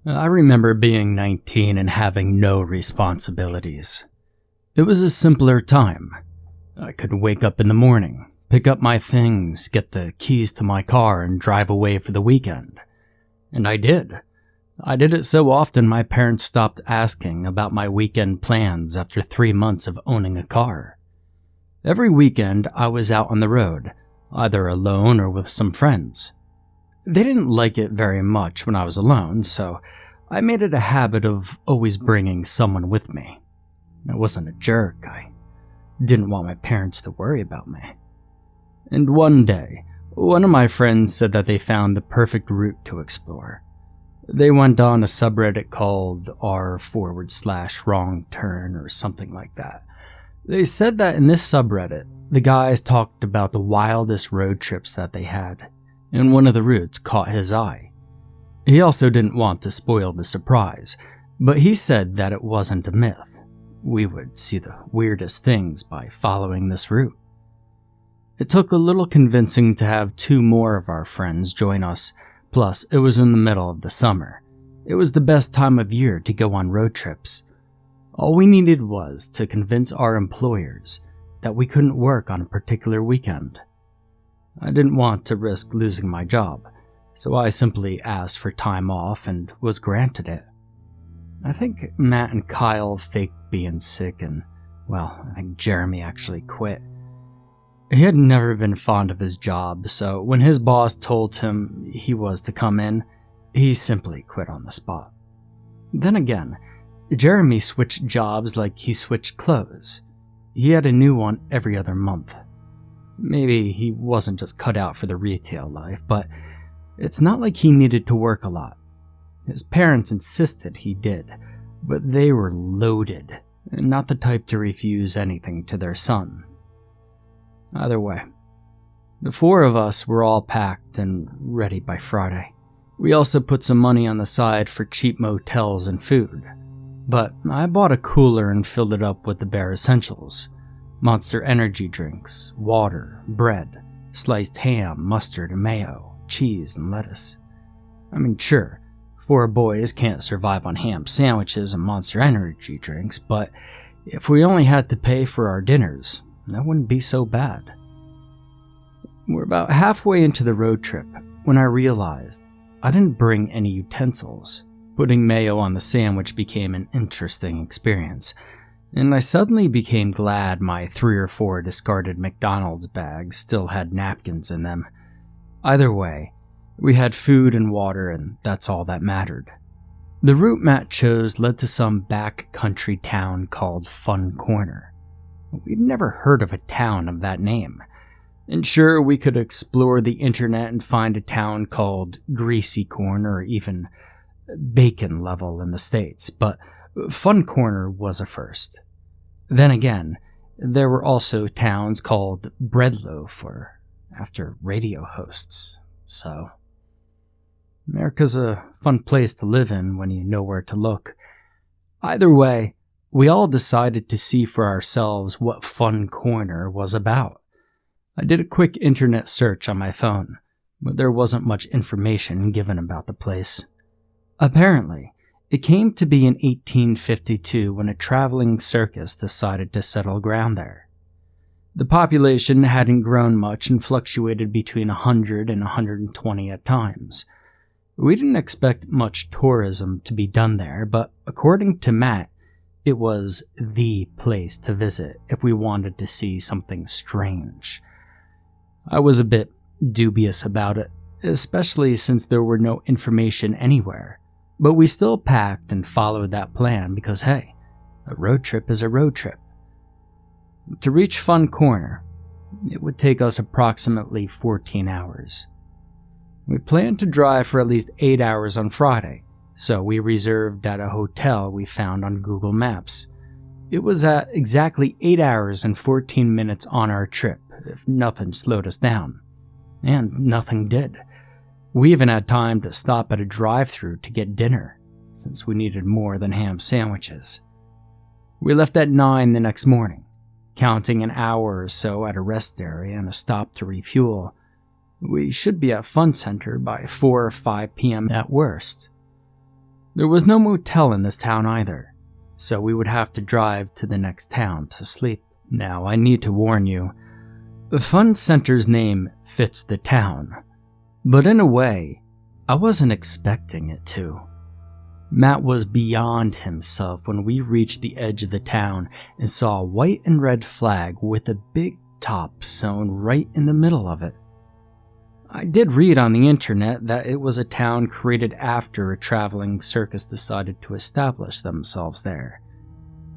I remember being 19 and having no responsibilities. It was a simpler time. I could wake up in the morning, pick up my things, get the keys to my car, and drive away for the weekend. And I did. I did it so often my parents stopped asking about my weekend plans after 3 months of owning a car. Every weekend I was out on the road, either alone or with some friends. They didn't like it very much when I was alone, so I made it a habit of always bringing someone with me. I wasn't a jerk. I didn't want my parents to worry about me. And one day, one of my friends said that they found the perfect route to explore. They went on a subreddit called r/wrong turn or something like that. They said that in this subreddit, the guys talked about the wildest road trips that they had, and one of the routes caught his eye. He also didn't want to spoil the surprise, but he said that it wasn't a myth. We would see the weirdest things by following this route. It took a little convincing to have 2 more of our friends join us, plus it was in the middle of the summer. It was the best time of year to go on road trips. All we needed was to convince our employers that we couldn't work on a particular weekend. I didn't want to risk losing my job, so I simply asked for time off and was granted it. I think Matt and Kyle faked being sick and, well, I think Jeremy actually quit. He had never been fond of his job, so when his boss told him he was to come in, he simply quit on the spot. Then again, Jeremy switched jobs like he switched clothes. He had a new one every other month. Maybe he wasn't just cut out for the retail life, but it's not like he needed to work a lot. His parents insisted he did, but they were loaded, and not the type to refuse anything to their son. Either way, the 4 of us were all packed and ready by Friday. We also put some money on the side for cheap motels and food, but I bought a cooler and filled it up with the bare essentials. Monster energy drinks, water, bread, sliced ham, mustard and mayo, cheese and lettuce. I mean, sure, 4 boys can't survive on ham sandwiches and Monster energy drinks, but if we only had to pay for our dinners, that wouldn't be so bad. We're about halfway into the road trip when I realized I didn't bring any utensils. Putting mayo on the sandwich became an interesting experience, and I suddenly became glad my 3 or 4 discarded McDonald's bags still had napkins in them. Either way, we had food and water, and that's all that mattered. The route Matt chose led to some backcountry town called Fun Corner. We'd never heard of a town of that name. And sure, we could explore the internet and find a town called Greasy Corner or even Bacon Level in the States, but Fun Corner was a first. Then again, there were also towns called Breadloaf or after radio hosts, so America's a fun place to live in when you know where to look. Either way, we all decided to see for ourselves what Fun Corner was about. I did a quick internet search on my phone, but there wasn't much information given about the place. Apparently, it came to be in 1852 when a traveling circus decided to settle ground there. The population hadn't grown much and fluctuated between 100 and 120 at times. We didn't expect much tourism to be done there, but according to Matt, it was the place to visit if we wanted to see something strange. I was a bit dubious about it, especially since there were no information anywhere. But we still packed and followed that plan because, hey, a road trip is a road trip. To reach Fun Corner, it would take us approximately 14 hours. We planned to drive for at least 8 hours on Friday, so we reserved at a hotel we found on Google Maps. It was at exactly 8 hours and 14 minutes on our trip if nothing slowed us down. And nothing did. We even had time to stop at a drive-thru to get dinner, since we needed more than ham sandwiches. We left at 9 the next morning, counting an hour or so at a rest area and a stop to refuel. We should be at Fun Center by 4 or 5 p.m. at worst. There was no motel in this town either, so we would have to drive to the next town to sleep. Now, I need to warn you, the Fun Center's name fits the town, but in a way, I wasn't expecting it to. Matt was beyond himself when we reached the edge of the town and saw a white and red flag with a big top sewn right in the middle of it. I did read on the internet that it was a town created after a traveling circus decided to establish themselves there.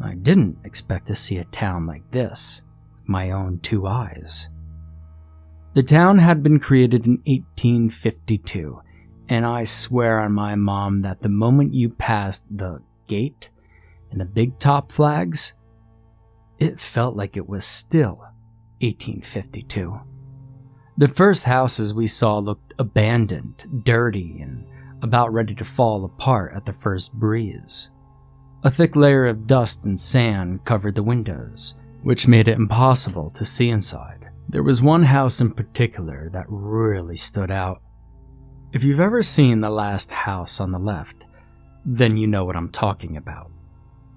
I didn't expect to see a town like this with my own 2 eyes. The town had been created in 1852, and I swear on my mom that the moment you passed the gate and the big top flags, it felt like it was still 1852. The first houses we saw looked abandoned, dirty, and about ready to fall apart at the first breeze. A thick layer of dust and sand covered the windows, which made it impossible to see inside. There was one house in particular that really stood out. If you've ever seen the last house on the left, then you know what I'm talking about.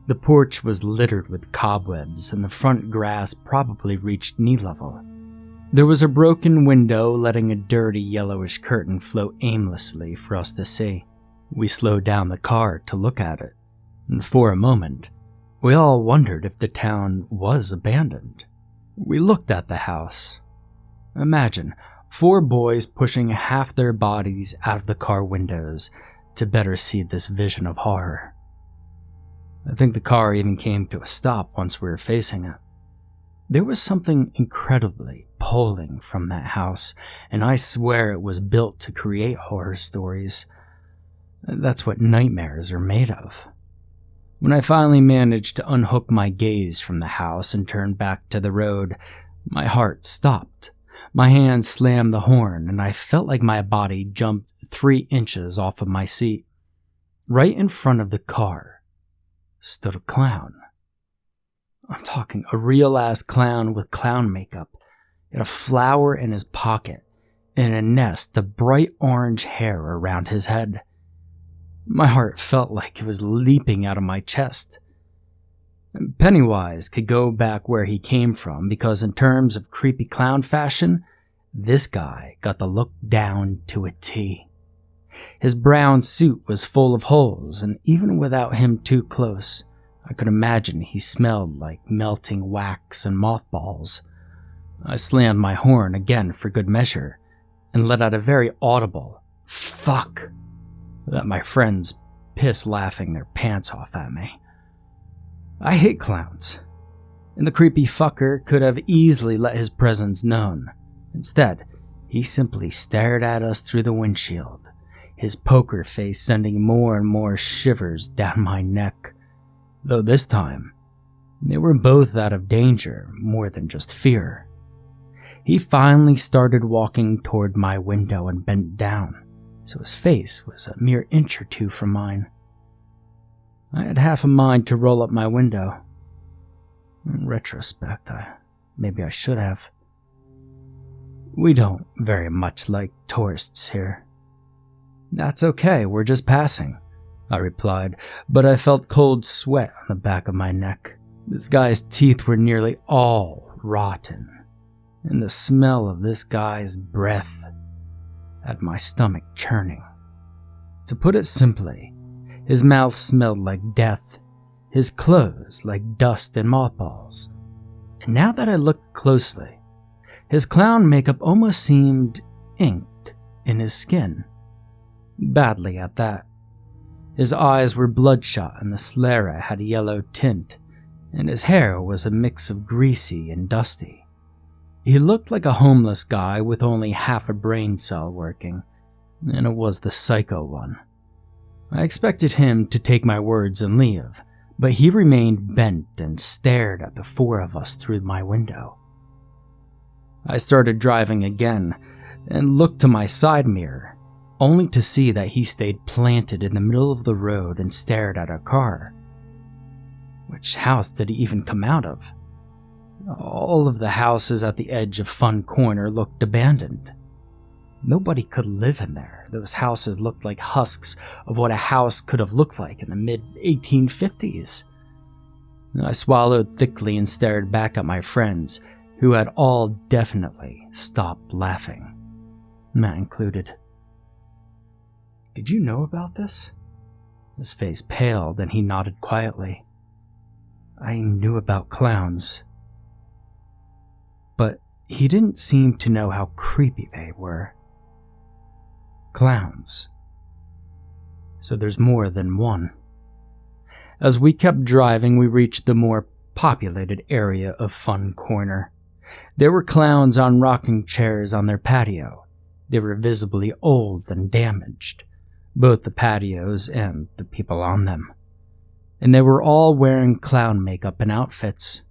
The porch was littered with cobwebs, and the front grass probably reached knee level. There was a broken window letting a dirty yellowish curtain float aimlessly for us to see. We slowed down the car to look at it, and for a moment, we all wondered if the town was abandoned. We looked at the house. Imagine 4 boys pushing half their bodies out of the car windows to better see this vision of horror. I think the car even came to a stop once we were facing it. There was something incredibly pulling from that house, and I swear it was built to create horror stories. That's what nightmares are made of. When I finally managed to unhook my gaze from the house and turn back to the road, my heart stopped. My hand slammed the horn, and I felt like my body jumped 3 inches off of my seat. Right in front of the car stood a clown. I'm talking a real-ass clown with clown makeup. He had a flower in his pocket and a nest of bright orange hair around his head. My heart felt like it was leaping out of my chest. Pennywise could go back where he came from because in terms of creepy clown fashion, this guy got the look down to a T. His brown suit was full of holes, and even without him too close, I could imagine he smelled like melting wax and mothballs. I slammed my horn again for good measure, and let out a very audible "fuck" that my friends pissed laughing their pants off at me. I hate clowns, and the creepy fucker could have easily let his presence known. Instead, he simply stared at us through the windshield, his poker face sending more and more shivers down my neck. Though this time, they were both out of danger more than just fear. He finally started walking toward my window and bent down, so his face was a mere inch or 2 from mine. I had half a mind to roll up my window. In retrospect, maybe I should have. We don't very much like tourists here. That's okay, we're just passing, I replied, but I felt cold sweat on the back of my neck. This guy's teeth were nearly all rotten, and the smell of this guy's breath had my stomach churning. To put it simply, his mouth smelled like death, his clothes like dust and mothballs. And now that I looked closely, his clown makeup almost seemed inked in his skin. Badly at that. His eyes were bloodshot and the sclera had a yellow tint, and his hair was a mix of greasy and dusty. He looked like a homeless guy with only half a brain cell working, and it was the psycho one. I expected him to take my words and leave, but he remained bent and stared at the 4 of us through my window. I started driving again and looked to my side mirror, only to see that he stayed planted in the middle of the road and stared at our car. Which house did he even come out of? All of the houses at the edge of Fun Corner looked abandoned. Nobody could live in there. Those houses looked like husks of what a house could have looked like in the mid-1850s. I swallowed thickly and stared back at my friends, who had all definitely stopped laughing, Matt included. "Did you know about this?" His face paled and he nodded quietly. "I knew about clowns." But he didn't seem to know how creepy they were. Clowns. So there's more than one. As we kept driving, we reached the more populated area of Fun Corner. There were clowns on rocking chairs on their patio. They were visibly old and damaged, both the patios and the people on them. And they were all wearing clown makeup and outfits.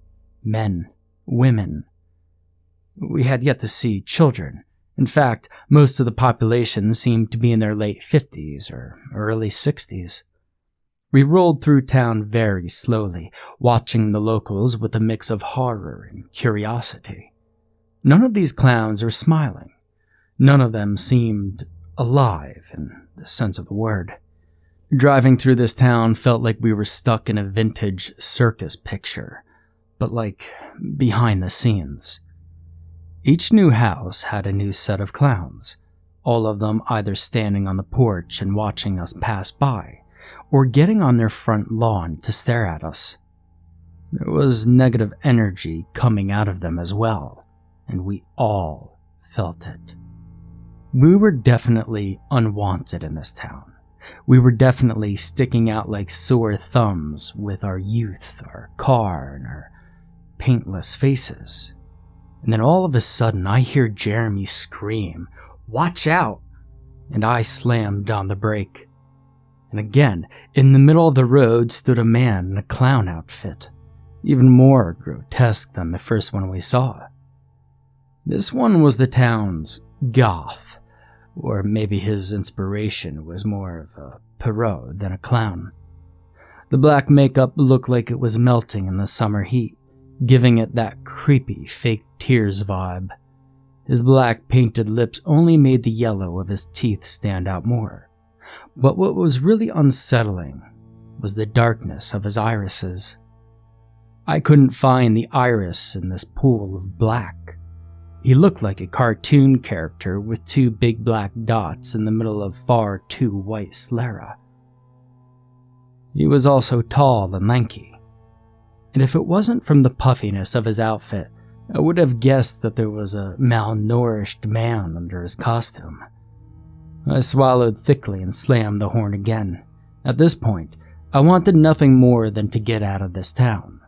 Men, women. We had yet to see children. In fact, most of the population seemed to be in their late 50s or early 60s. We rolled through town very slowly, watching the locals with a mix of horror and curiosity. None of these clowns were smiling. None of them seemed alive in the sense of the word. Driving through this town felt like we were stuck in a vintage circus picture, but like behind the scenes. Each new house had a new set of clowns, all of them either standing on the porch and watching us pass by, or getting on their front lawn to stare at us. There was negative energy coming out of them as well, and we all felt it. We were definitely unwanted in this town. We were definitely sticking out like sore thumbs with our youth, our car, and our paintless faces. And then all of a sudden I hear Jeremy scream, "Watch out!" And I slammed on the brake. And again, in the middle of the road stood a man in a clown outfit, even more grotesque than the first one we saw. This one was the town's goth, or maybe his inspiration was more of a Perot than a clown. The black makeup looked like it was melting in the summer heat, giving it that creepy fake tears vibe. His black painted lips only made the yellow of his teeth stand out more. But what was really unsettling was the darkness of his irises. I couldn't find the iris in this pool of black. He looked like a cartoon character with two big black dots in the middle of far too white sclera. He was also tall and lanky. And if it wasn't from the puffiness of his outfit, I would have guessed that there was a malnourished man under his costume. I swallowed thickly and slammed the horn again. At this point, I wanted nothing more than to get out of this town.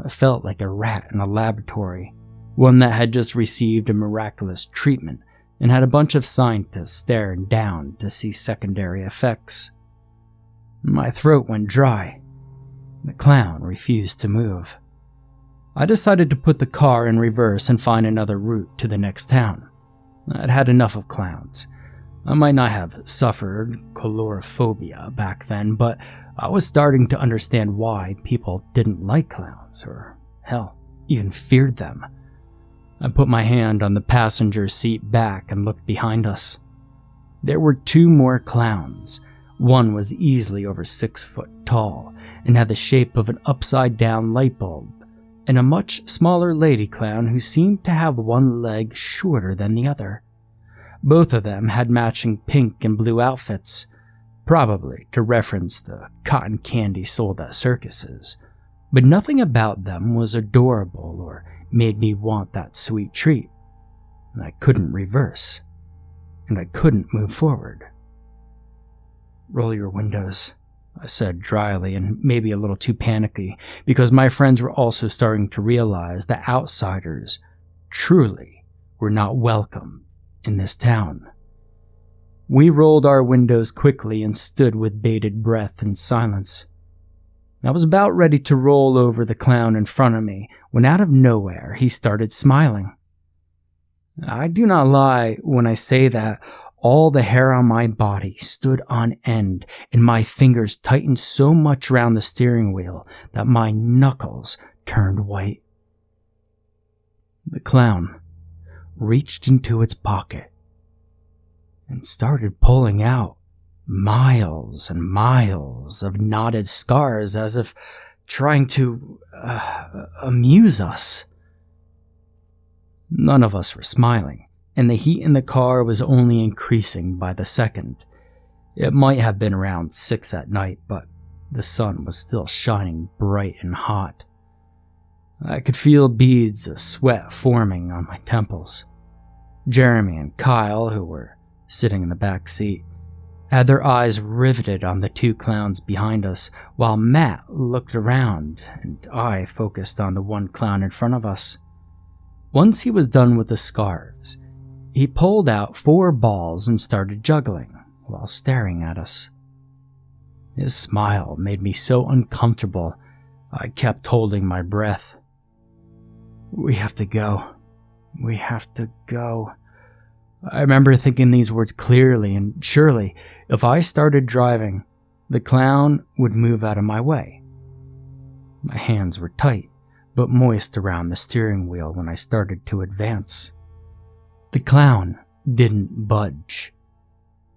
I felt like a rat in a laboratory, one that had just received a miraculous treatment and had a bunch of scientists staring down to see secondary effects. My throat went dry. The clown refused to move. I decided to put the car in reverse and find another route to the next town. I'd had enough of clowns. I might not have suffered colorophobia back then, but I was starting to understand why people didn't like clowns, or hell, even feared them. I put my hand on the passenger seat back and looked behind us. There were two more clowns. One was easily over 6 foot tall and had the shape of an upside-down light bulb, and a much smaller lady clown who seemed to have one leg shorter than the other. Both of them had matching pink and blue outfits, probably to reference the cotton candy sold at circuses, but nothing about them was adorable or made me want that sweet treat. And I couldn't reverse, and I couldn't move forward. "Roll your windows," I said dryly and maybe a little too panicky, because my friends were also starting to realize that outsiders truly were not welcome in this town. We rolled our windows quickly and stood with bated breath in silence. I was about ready to roll over the clown in front of me when out of nowhere he started smiling. I do not lie when I say that all the hair on my body stood on end and my fingers tightened so much around the steering wheel that my knuckles turned white. The clown reached into its pocket and started pulling out miles and miles of knotted scars as if trying to amuse us. None of us were smiling, and the heat in the car was only increasing by the second. It might have been around 6 at night, but the sun was still shining bright and hot. I could feel beads of sweat forming on my temples. Jeremy and Kyle, who were sitting in the back seat, had their eyes riveted on the 2 clowns behind us, while Matt looked around and I focused on the 1 clown in front of us. Once he was done with the scars, he pulled out 4 balls and started juggling while staring at us. His smile made me so uncomfortable, I kept holding my breath. "We have to go. We have to go." I remember thinking these words clearly, and surely, if I started driving, the clown would move out of my way. My hands were tight, but moist around the steering wheel when I started to advance. The clown didn't budge.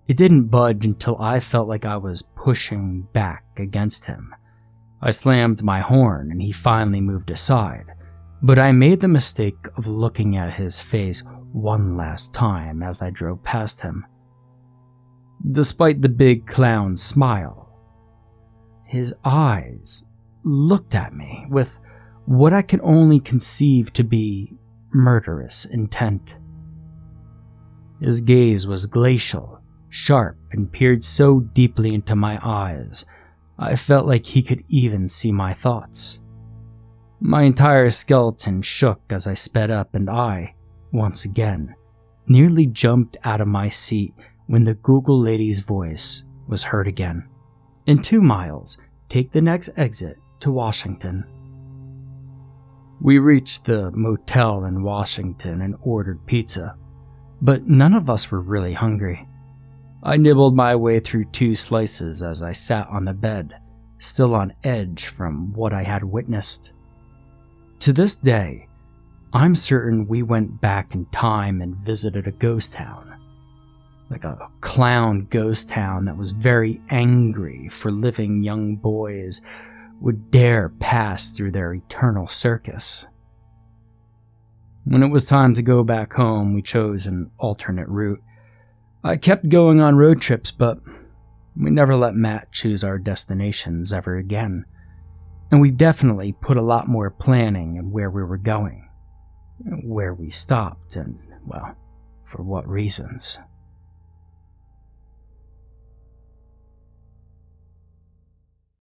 It didn't budge until I felt like I was pushing back against him. I slammed my horn and he finally moved aside, but I made the mistake of looking at his face one last time as I drove past him. Despite the big clown's smile, his eyes looked at me with what I could only conceive to be murderous intent. His gaze was glacial, sharp, and peered so deeply into my eyes, I felt like he could even see my thoughts. My entire skeleton shook as I sped up, and I, once again, nearly jumped out of my seat when the Google lady's voice was heard again. "In 2 miles, take the next exit to Washington." We reached the motel in Washington and ordered pizza, but none of us were really hungry. I nibbled my way through 2 slices as I sat on the bed, still on edge from what I had witnessed. To this day, I'm certain we went back in time and visited a ghost town. Like a clown ghost town that was very angry for living young boys would dare pass through their eternal circus. When it was time to go back home, we chose an alternate route. I kept going on road trips, but we never let Matt choose our destinations ever again. And we definitely put a lot more planning in where we were going, where we stopped, and, well, for what reasons.